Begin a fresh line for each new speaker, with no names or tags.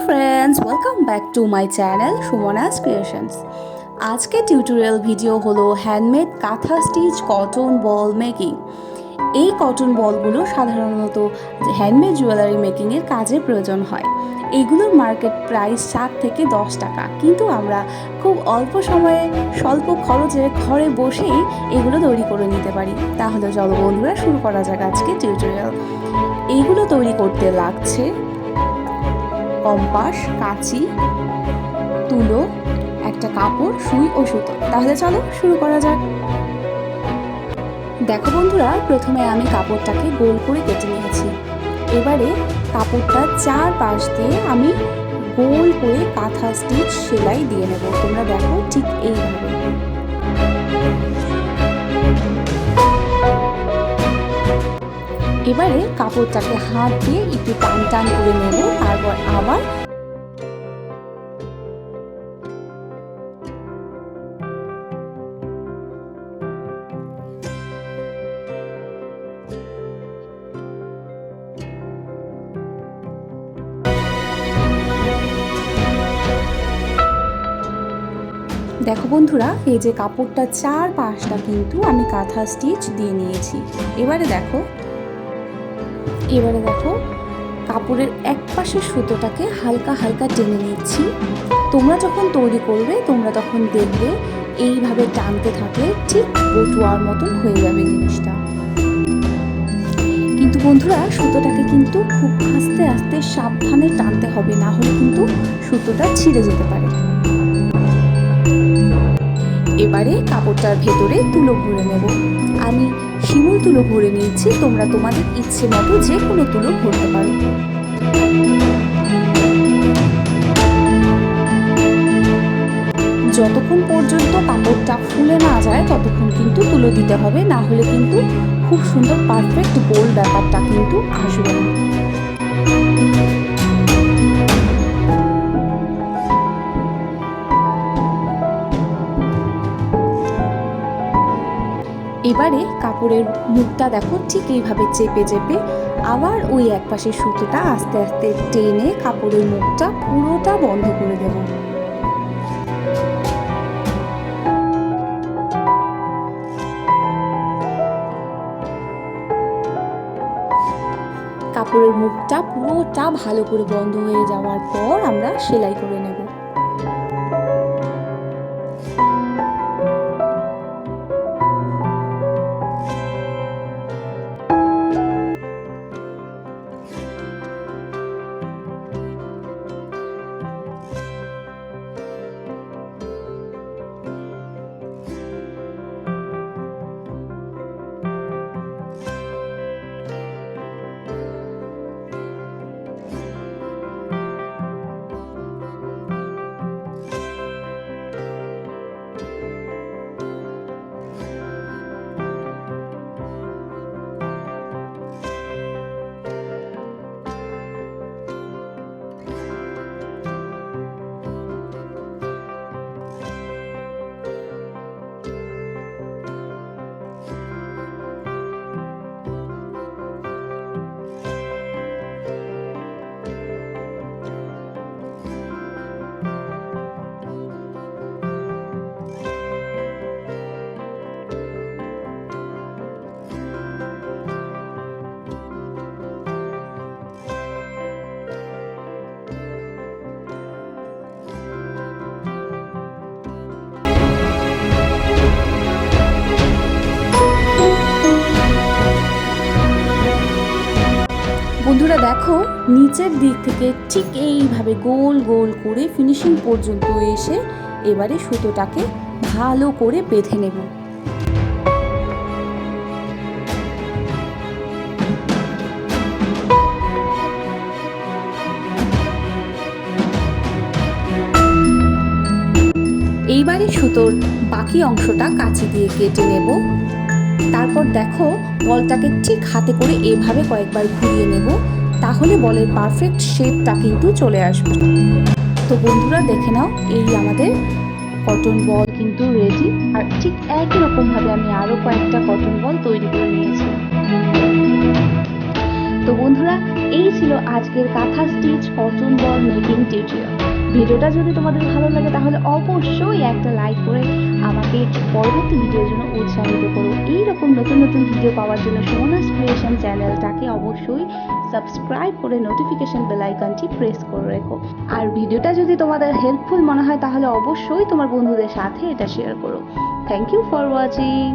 Friends, welcome back to my channel Sumana's creations. आज के tutorial video হলো handmade kantha stitch cotton ball making. এই cotton বলগুলো সাধারণত হ্যান্ডমেড জুয়েলারি মেকিংয়ের কাজে প্রয়োজন হয়। এইগুলোর মার্কেট প্রাইস 7 থেকে 10 টাকা, কিন্তু আমরা খুব অল্প সময়ে স্বল্প খরচে ঘরে বসেই এগুলো তৈরি করে নিতে পারি। তাহলে চলো বন্ধুরা, শুরু করা যাক আজকে টিউটোরিয়াল। এইগুলো তৈরি করতে লাগছে কম্পাস, কাঁচি, তুলো, একটা কাপড়, সুই ও সুতো। তাহলে চলো শুরু করা যাক। দেখো বন্ধুরা, প্রথমে আমি কাপড়টাকে গোল করে কেটে নিয়েছি। এবারে কাপড়টার চারপাশ দিয়ে আমি গোল করে কাঁথা স্টিচ সেলাই দিয়ে নেব। তোমরা দেখো ঠিক এইভাবে। এবারে কাপড়টাকে হাত দিয়ে একটু টান টান করে নেব। তারপর আবার দেখো বন্ধুরা, এই যে কাপড়টা চারপাশটা কিন্তু আমি কাঁথা স্টিচ দিয়ে নিয়েছি। এবারে দেখো কাপড়ের এক পাশের সুতোটাকে হালকা হালকা টেনে নিচ্ছি। তোমরা যখন তৈরি করবে তোমরা তখন দেখবে এইভাবে টানতে থাকলে ঠিক বটুয়ার মতন হয়ে যাবে জিনিসটা। কিন্তু বন্ধুরা, সুতোটাকে কিন্তু খুব আস্তে আস্তে সাবধানে টানতে হবে, না হলে কিন্তু সুতোটা ছিঁড়ে যেতে পারে। এবারে কাপড়টার ভেতরে তুলো ভরে নেব। আমি শিমুল তুলো ভরে নিয়েছি, তোমরা তোমাদের ইচ্ছে মতো যে কোনো তুলো ভরতে পারো। যতক্ষণ পর্যন্ত কাপড়টা ফুলে না যায় ততক্ষণ কিন্তু তুলো দিতে হবে, না হলে কিন্তু খুব সুন্দর পারফেক্ট গোল ব্যাপারটা কিন্তু আসবে না। এবারে কাপড়ের মুখটা দেখো ঠিক এইভাবে চেপে চেপে আবার ওই এক পাশের সুতোটা আস্তে আস্তে টেনে কাপড়ের মুখটা পুরোটা বন্ধ করে দেব। কাপড়ের মুখটা পুরোটা ভালো করে বন্ধ হয়ে যাওয়ার পর আমরা সেলাই করে নেব। বন্ধুরা দেখো, নিচের দিক থেকে ঠিক এইভাবে গোল গোল করে ফিনিশিং পর্যন্ত এসে এবারে সুতোটাকে ভালো করে বেঁধে নেব। এইবারে সুতোর বাকি অংশটা কাঁচি দিয়ে কেটে নেব। তারপর দেখো, বলটাকে ঠিক হাতে করে এভাবে কয়েকবার ঘুরিয়ে নেব, তাহলে বলের পারফেক্ট শেপটা কিন্তু চলে আসবে। তো বন্ধুরা দেখে নাও, এই আমাদের কটন বল কিন্তু রেডি। আর ঠিক একই রকমভাবে আমি আরও কয়েকটা কটন বল তৈরি করে নিয়েছি। তো বন্ধুরা, এই ছিল আজকের কাঁথা stitch cotton ball making tutorial. ভিডিওটা যদি তোমাদের ভালো লাগে তাহলে অবশ্যই একটা লাইক করে আমাকে পরবর্তী ভিডিওর জন্য উৎসাহিত করো। এইরকম নতুন নতুন ভিডিও পাওয়ার জন্য সুমনাস ক্রিয়েশন চ্যানেলটাকে অবশ্যই সাবস্ক্রাইব করে নোটিফিকেশন বেল আইকনটি প্রেস করে রেখো। আর ভিডিওটা যদি তোমাদের হেল্পফুল মনে হয় তাহলে অবশ্যই তোমার বন্ধুদের সাথে এটা শেয়ার করো। Thank you for watching.